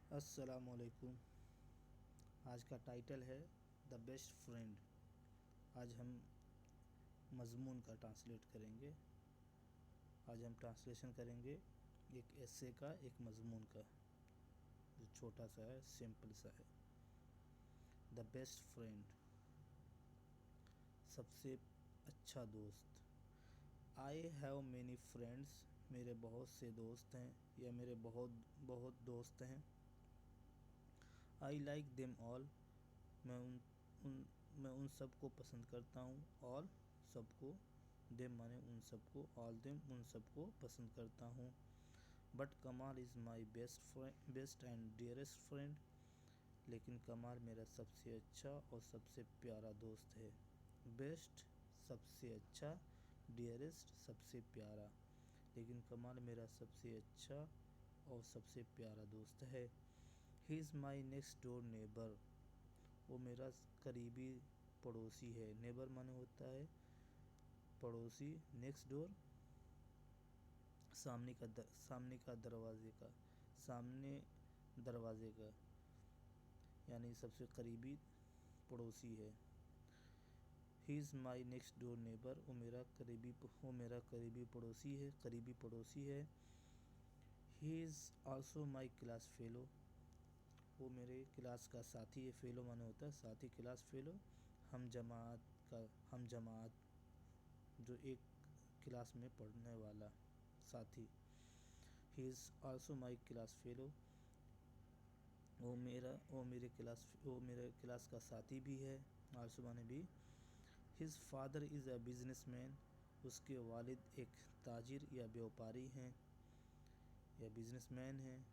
अस्सलामुअलैकुम। आज का टाइटल है द बेस्ट फ्रेंड। आज हम मज़मून का ट्रांसलेट करेंगे। आज हम ट्रांसलेशन करेंगे एक एस्से का, एक मज़मून का, जो छोटा सा है, सिंपल सा है। द बेस्ट फ्रेंड, सबसे अच्छा दोस्त। आई हैव मैनी फ्रेंड्स, मेरे बहुत से दोस्त हैं या मेरे बहुत बहुत दोस्त हैं। आई लाइक देम ऑल, मैं उन सबको पसंद करता हूँ। ऑल सबको, देम माने उन सबको, ऑल देम उन सबको पसंद करता हूँ। बट कमाल is my best and dearest friend, लेकिन कमाल मेरा सबसे अच्छा और सबसे प्यारा दोस्त है। बेस्ट सबसे अच्छा, डियरेस्ट सबसे प्यारा, लेकिन कमाल मेरा सबसे अच्छा और सबसे प्यारा दोस्त है। He is my next door neighbour, वो मेरा करीबी पड़ोसी है। नेबर माने होता है पड़ोसी, नेक्स्ट डोर सामने का दरवाजे का, यानी सबसे करीबी पड़ोसी है। He is my next door neighbour, वो मेरा करीबी पड़ोसी है। He is also my class fellow, वो मेरे क्लास का साथी है। फेलो माने होता है साथी, क्लास फेलो हम जमात, जो एक क्लास में पढ़ने वाला साथी। He is also my class fellow, वो मेरे क्लास का साथी भी है। आल्सो माने भी। His father is a businessman, उसके वालिद एक ताजिर या व्यापारी हैं या बिजनेसमैन हैं।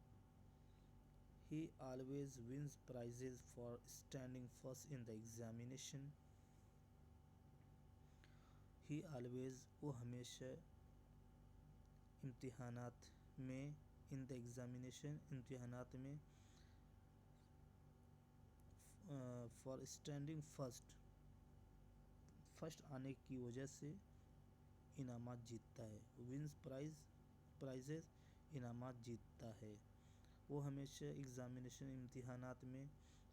He always wins prizes for standing first in the examination. He always, वो हमेशा इम्तिहानात में, in the examination इम्तिहानात में, for standing फर्स्ट आने की वजह से इनामात जीतता है। विंस प्राइजेस इनामात जीतता है। वो हमेशा एग्ज़ामिनेशन इम्तिहानात में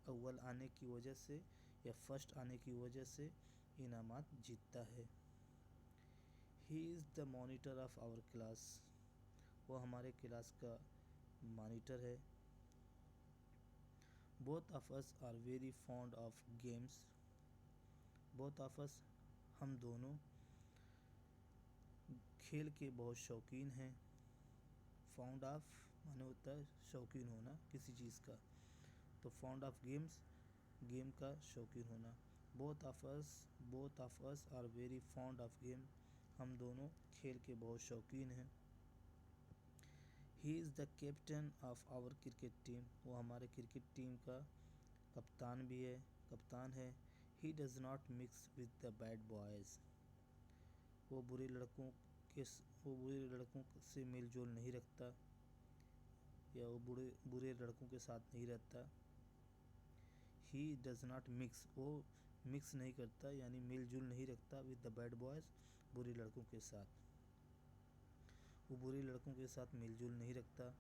अव्वल आने की वजह से या फर्स्ट आने की वजह से इनामात जीतता है। He is the monitor of our class, वो हमारे क्लास का मॉनिटर है। Both of us are very fond of games, both of us हम दोनों खेल के बहुत शौकीन हैं। फाउंड ऑफ माने होता है शौकीन होना किसी चीज़ का, तो फाउंड ऑफ गेम्स गेम का शौकीन होना। Both of us are very fond of game, हम दोनों खेल के बहुत शौकीन हैं। He is the captain of our cricket team, वो हमारे क्रिकेट टीम का कप्तान है। He does not mix with the bad boys, वो बुरे लड़कों से मेल जोल नहीं रखता या वो बुरे लड़कों के साथ नहीं रहता। ही डज़ नॉट मिक्स, वो मिक्स नहीं करता यानी मेल जोल नहीं रखता विद द बैड बॉयज़, बुरे लड़कों के साथ, वो बुरे लड़कों के साथ मेल जोल नहीं रखता।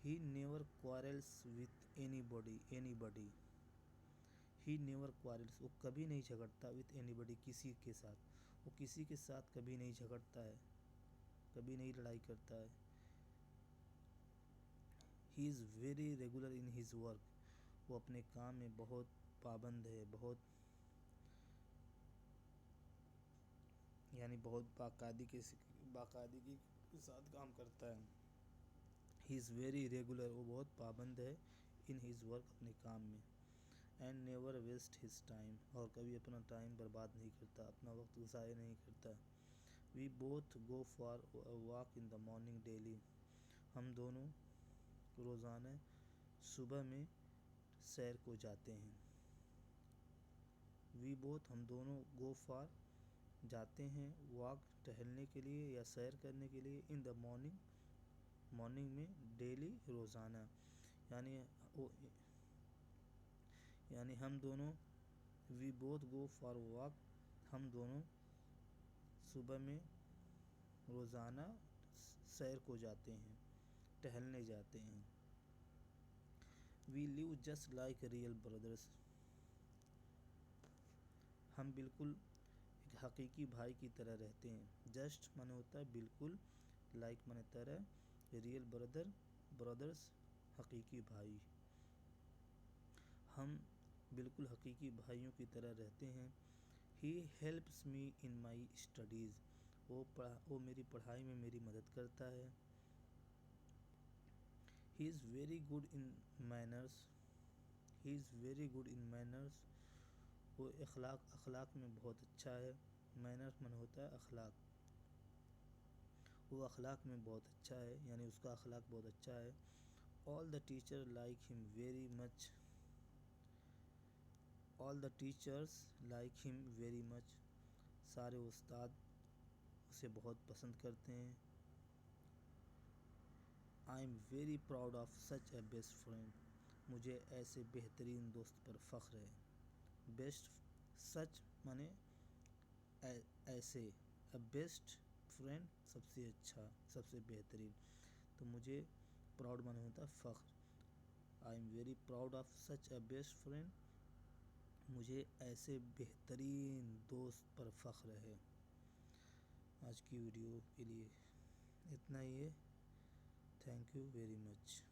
He never quarrels with anybody, he never quarrels, वो कभी नहीं झगड़ता विथ एनीबॉडी, किसी के साथ, वो किसी के साथ कभी नहीं झगड़ता है, कभी नहीं लड़ाई करता है। He is very regular in his work, वो अपने काम में बहुत पाबंद है, बहुत यानी बहुत बाकायदगी के साथ काम करता है। ही इज़ वेरी रेगुलर, वो बहुत पाबंद है इन हिज वर्क, अपने काम में। And never waste his time, और कभी अपना टाइम बर्बाद नहीं करता, अपना वक्त ज़ाया नहीं करता। We both go for walk in the morning daily, हम दोनों रोज़ाना सुबह में सैर को जाते हैं। वी बोथ, हम दोनों, गो फॉर जाते हैं, वॉक टहलने के लिए या सैर करने के लिए, इन द मॉर्निंग में, डेली रोज़ाना, यानी हम दोनों, we both go for walk, हम दोनों सुबह में रोज़ाना सैर को जाते हैं, टहलने जाते हैं। We live just like real brothers. हम बिल्कुल एक हकीकी भाई की तरह रहते हैं। जस्ट माने होता है बिल्कुल, लाइक माने तरह, रियल ब्रदर्स हकीकी भाई। हम बिल्कुल हकीकी भाइयों की तरह रहते हैं। He helps me in my studies. वो मेरी पढ़ाई में मेरी मदद करता है। He is very good in manners. He is very good in manners. वो अखलाक में बहुत अच्छा है। मैनर्स मन होता है अखलाक। वो अखलाक में बहुत अच्छा है, यानी उसका अखलाक बहुत अच्छा है। All the teacher like him very much. All the teachers like him very much. सारे उस्ताद उसे बहुत पसंद करते हैं। आई am very proud of such a best friend. मुझे ऐसे बेहतरीन दोस्त पर फ़ख्र है। बेस्ट, सच माने ऐसे, अ बेस्ट फ्रेंड सबसे अच्छा, सबसे बेहतरीन। तो मुझे प्राउड माने होता है फ़ख्र। I am very proud of such a best friend. मुझे ऐसे बेहतरीन दोस्त पर फ़ख्र है। आज की वीडियो के लिए इतना ही है। Thank you very much.